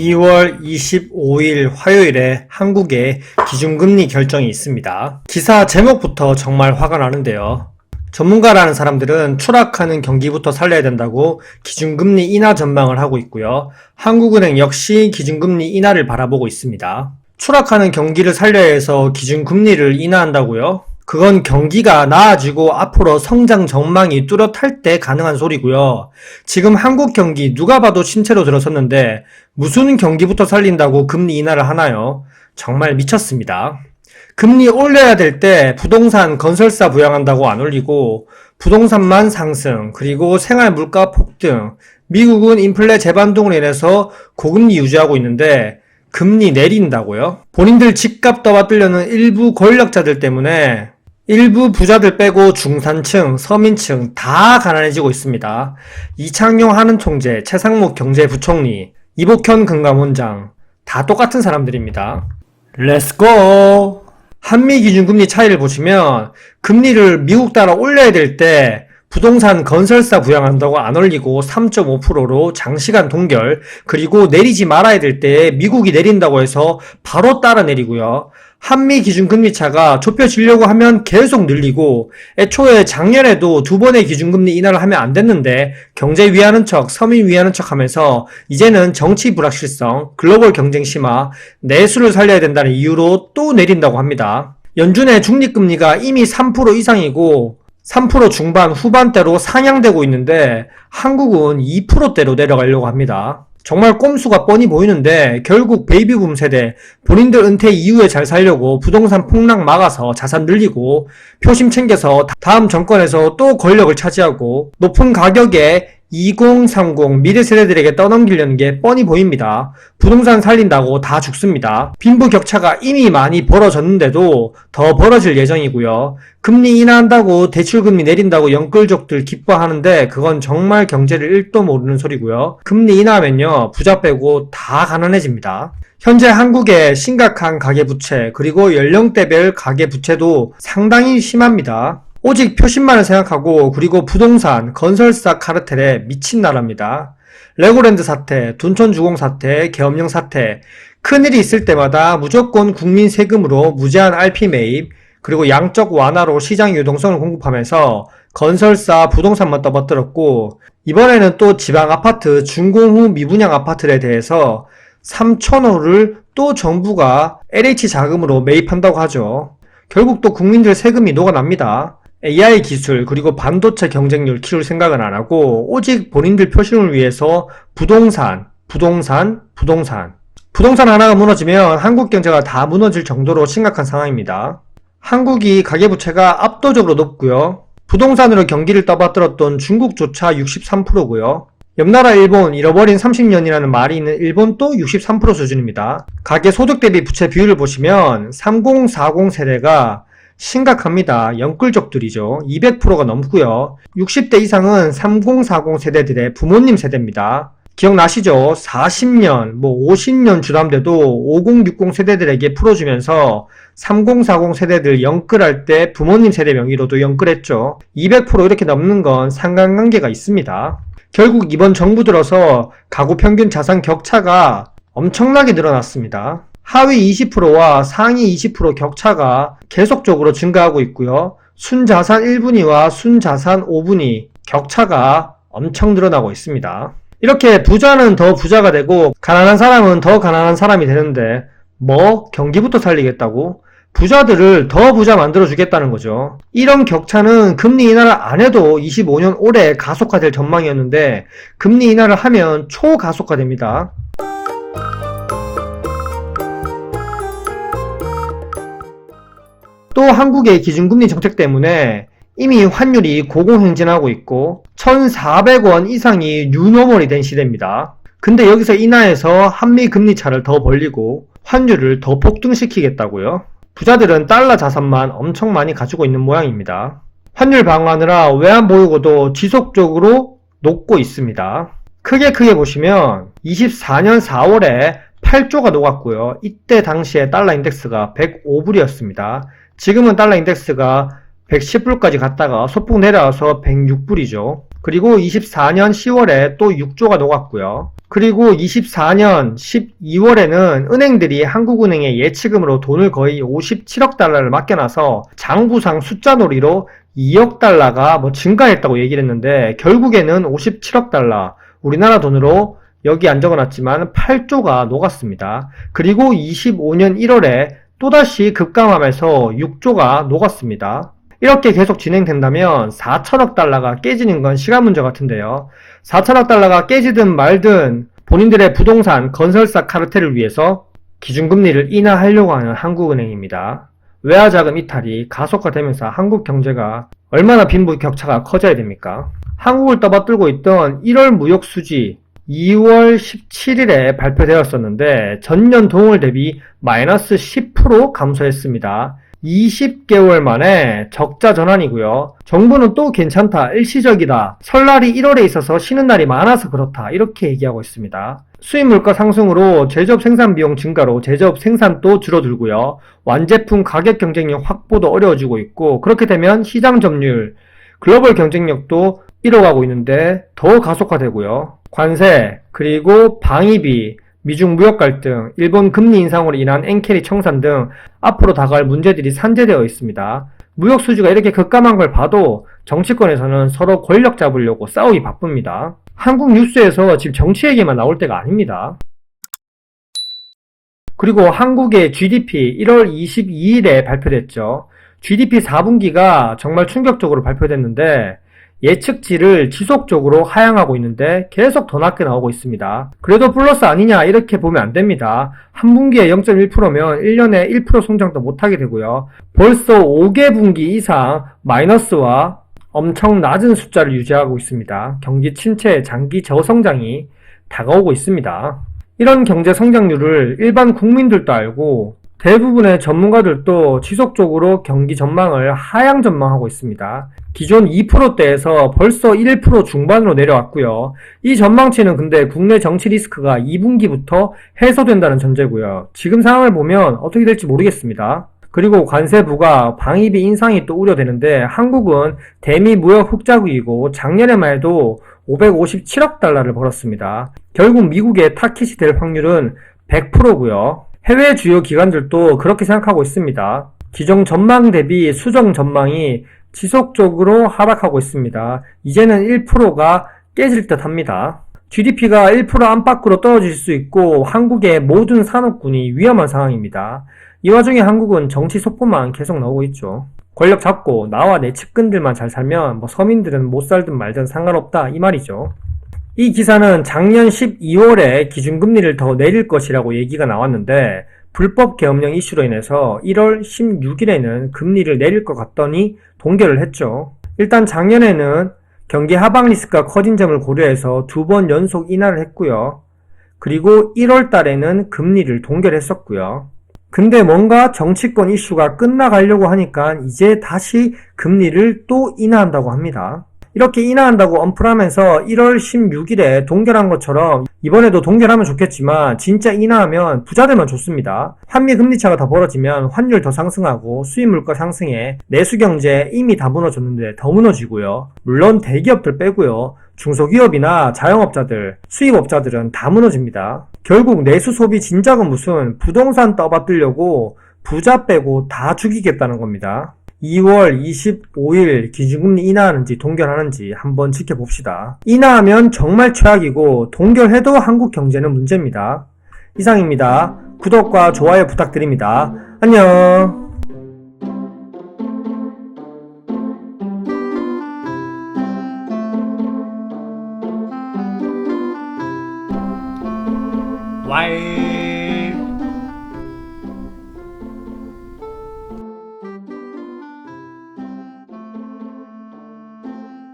2월 25일 화요일에 한국의 기준금리 결정이 있습니다. 기사 제목부터 정말 화가 나는데요. 전문가라는 사람들은 추락하는 경기부터 살려야 된다고 기준금리 인하 전망을 하고 있고요. 한국은행 역시 기준금리 인하를 바라보고 있습니다. 추락하는 경기를 살려야 해서 기준금리를 인하한다고요? 그건 경기가 나아지고 앞으로 성장 전망이 뚜렷할 때 가능한 소리고요. 지금 한국 경기 누가 봐도 신체로 들어섰는데 무슨 경기부터 살린다고 금리 인하를 하나요? 정말 미쳤습니다. 금리 올려야 될 때 부동산 건설사 부양한다고 안 올리고 부동산만 상승, 그리고 생활 물가 폭등, 미국은 인플레 재반동으로 인해서 고금리 유지하고 있는데 금리 내린다고요? 본인들 집값 떠받들려는 일부 권력자들 때문에 일부 부자들 빼고 중산층, 서민층 다 가난해지고 있습니다. 이창용 한은총재, 최상목 경제부총리, 이복현 금감원장 다 똑같은 사람들입니다. 렛츠고! 한미 기준금리 차이를 보시면 금리를 미국 따라 올려야 될 때 부동산 건설사 부양한다고 안 올리고 3.5%로 장시간 동결, 그리고 내리지 말아야 될 때 미국이 내린다고 해서 바로 따라 내리고요. 한미 기준금리 차가 좁혀지려고 하면 계속 늘리고, 애초에 작년에도 2번의 기준금리 인하를 하면 안 됐는데 경제 위하는 척, 서민 위하는 척 하면서 이제는 정치 불확실성, 글로벌 경쟁 심화, 내수를 살려야 된다는 이유로 또 내린다고 합니다. 연준의 중립금리가 이미 3% 이상이고 3% 중반 후반대로 상향되고 있는데 한국은 2%대로 내려가려고 합니다. 정말 꼼수가 뻔히 보이는데 결국 베이비붐 세대, 본인들 은퇴 이후에 잘 살려고 부동산 폭락 막아서 자산 늘리고 표심 챙겨서 다음 정권에서 또 권력을 차지하고 높은 가격에 2030 미래 세대들에게 떠넘기려는 게 뻔히 보입니다. 부동산 살린다고 다 죽습니다. 빈부격차가 이미 많이 벌어졌는데도 더 벌어질 예정이고요. 금리 인하한다고 대출금리 내린다고 영끌족들 기뻐하는데 그건 정말 경제를 1도 모르는 소리고요. 금리 인하하면요, 부자 빼고 다 가난해집니다. 현재 한국의 심각한 가계부채, 그리고 연령대별 가계부채도 상당히 심합니다. 오직 표심만을 생각하고, 그리고 부동산, 건설사 카르텔에 미친 나라입니다. 레고랜드 사태, 둔촌주공 사태, 계엄령 사태, 큰일이 있을 때마다 무조건 국민 세금으로 무제한 RP 매입, 그리고 양적 완화로 시장 유동성을 공급하면서 건설사, 부동산만 떠받들었고, 이번에는 또 지방 아파트, 준공 후 미분양 아파트에 대해서 3,000호를 또 정부가 LH 자금으로 매입한다고 하죠. 결국 또 국민들 세금이 녹아납니다. AI 기술, 그리고 반도체 경쟁률 키울 생각은 안 하고 오직 본인들 표심을 위해서 부동산 하나가 무너지면 한국 경제가 다 무너질 정도로 심각한 상황입니다. 한국이 가계부채가 압도적으로 높고요. 부동산으로 경기를 떠받들었던 중국조차 63%고요. 옆나라 일본, 잃어버린 30년이라는 말이 있는 일본도 63% 수준입니다. 가계 소득 대비 부채 비율을 보시면 3040 세대가 심각합니다. 영끌족들이죠. 200%가 넘고요. 60대 이상은 3040 세대들의 부모님 세대입니다. 기억나시죠? 40년, 50년 주담대도 5060 세대들에게 풀어주면서 3040 세대들 영끌할 때 부모님 세대 명의로도 영끌했죠. 200% 이렇게 넘는 건 상관관계가 있습니다. 결국 이번 정부 들어서 가구 평균 자산 격차가 엄청나게 늘어났습니다. 하위 20%와 상위 20% 격차가 계속적으로 증가하고 있고요. 순자산 1분위와 순자산 5분위 격차가 엄청 늘어나고 있습니다. 이렇게 부자는 더 부자가 되고 가난한 사람은 더 가난한 사람이 되는데 경기부터 살리겠다고? 부자들을 더 부자 만들어주겠다는 거죠. 이런 격차는 금리 인하를 안 해도 25년 올해 가속화될 전망이었는데 금리 인하를 하면 초가속화됩니다. 또 한국의 기준금리 정책 때문에 이미 환율이 고공행진하고 있고 1,400원 이상이 뉴노멀이 된 시대입니다. 근데 여기서 인하해서 한미 금리 차를 더 벌리고 환율을 더 폭등시키겠다고요? 부자들은 달러 자산만 엄청 많이 가지고 있는 모양입니다. 환율 방어하느라 외환보유고도 지속적으로 녹고 있습니다. 크게 보시면 24년 4월에 8조가 녹았고요. 이때 당시에 달러 인덱스가 105불이었습니다. 지금은 달러 인덱스가 110불까지 갔다가 소폭 내려와서 106불이죠. 그리고 24년 10월에 또 6조가 녹았고요. 그리고 24년 12월에는 은행들이 한국은행에 예치금으로 돈을 거의 57억 달러를 맡겨놔서 장부상 숫자 놀이로 2억 달러가 증가했다고 얘기를 했는데 결국에는 57억 달러, 우리나라 돈으로 여기 안 적어놨지만 8조가 녹았습니다. 그리고 25년 1월에 또다시 급감하면서 6조가 녹았습니다. 이렇게 계속 진행된다면 4천억 달러가 깨지는 건 시간 문제 같은데요. 4천억 달러가 깨지든 말든 본인들의 부동산 건설사 카르텔을 위해서 기준금리를 인하하려고 하는 한국은행입니다. 외화자금 이탈이 가속화되면서 한국 경제가 얼마나 빈부격차가 커져야 됩니까? 한국을 떠받들고 있던 1월 무역 수지 2월 17일에 발표되었었는데 전년 동월 대비 마이너스 10% 감소했습니다. 20개월 만에 적자 전환이고요. 정부는 또 괜찮다, 일시적이다, 설날이 1월에 있어서 쉬는 날이 많아서 그렇다 이렇게 얘기하고 있습니다. 수입 물가 상승으로 제조업 생산 비용 증가로 제조업 생산도 줄어들고요. 완제품 가격 경쟁력 확보도 어려워지고 있고 그렇게 되면 시장 점유율, 글로벌 경쟁력도 잃어가고 있는데 더 가속화되고요. 관세, 그리고 방위비, 미중 무역 갈등, 일본 금리 인상으로 인한 엔캐리 청산 등 앞으로 다가올 문제들이 산재되어 있습니다. 무역 수지가 이렇게 급감한 걸 봐도 정치권에서는 서로 권력 잡으려고 싸우기 바쁩니다. 한국 뉴스에서 지금 정치 얘기만 나올 때가 아닙니다. 그리고 한국의 GDP 1월 22일에 발표됐죠. GDP 4분기가 정말 충격적으로 발표됐는데 예측치를 지속적으로 하향하고 있는데 계속 더 낮게 나오고 있습니다. 그래도 플러스 아니냐 이렇게 보면 안 됩니다. 한 분기에 0.1%면 1년에 1% 성장도 못하게 되고요. 벌써 5개 분기 이상 마이너스와 엄청 낮은 숫자를 유지하고 있습니다. 경기 침체, 장기 저성장이 다가오고 있습니다. 이런 경제 성장률을 일반 국민들도 알고 대부분의 전문가들도 지속적으로 경기 전망을 하향 전망하고 있습니다. 기존 2%대에서 벌써 1% 중반으로 내려왔고요. 이 전망치는 근데 국내 정치 리스크가 2분기부터 해소된다는 전제고요. 지금 상황을 보면 어떻게 될지 모르겠습니다. 그리고 관세 부과, 방위비 인상이 또 우려되는데 한국은 대미 무역 흑자국이고 작년에만 해도 557억 달러를 벌었습니다. 결국 미국의 타깃이 될 확률은 100%고요. 해외 주요 기관들도 그렇게 생각하고 있습니다. 기존 전망 대비 수정 전망이 지속적으로 하락하고 있습니다. 이제는 1%가 깨질 듯 합니다. GDP가 1% 안팎으로 떨어질 수 있고 한국의 모든 산업군이 위험한 상황입니다. 이 와중에 한국은 정치 속보만 계속 나오고 있죠. 권력 잡고 나와 내 측근들만 잘 살면 서민들은 못 살든 말든 상관없다 이 말이죠. 이 기사는 작년 12월에 기준금리를 더 내릴 것이라고 얘기가 나왔는데 불법 계엄령 이슈로 인해서 1월 16일에는 금리를 내릴 것 같더니 동결을 했죠. 일단 작년에는 경기 하방 리스크가 커진 점을 고려해서 2번 연속 인하를 했고요. 그리고 1월 달에는 금리를 동결했었고요. 근데 뭔가 정치권 이슈가 끝나가려고 하니까 이제 다시 금리를 또 인하한다고 합니다. 이렇게 인하한다고 언플하면서 1월 16일에 동결한 것처럼 이번에도 동결하면 좋겠지만 진짜 인하하면 부자들만 좋습니다. 환미 금리차가 더 벌어지면 환율 더 상승하고 수입 물가 상승에 내수 경제 이미 다 무너졌는데 더 무너지고요. 물론 대기업들 빼고요. 중소기업이나 자영업자들, 수입업자들은 다 무너집니다. 결국 내수 소비 진작은 무슨 부동산 떠받들려고 부자 빼고 다 죽이겠다는 겁니다. 2월 25일 기준금리 인하하는지 동결하는지 한번 지켜봅시다. 인하하면 정말 최악이고 동결해도 한국 경제는 문제입니다. 이상입니다. 구독과 좋아요 부탁드립니다. 안녕. 와이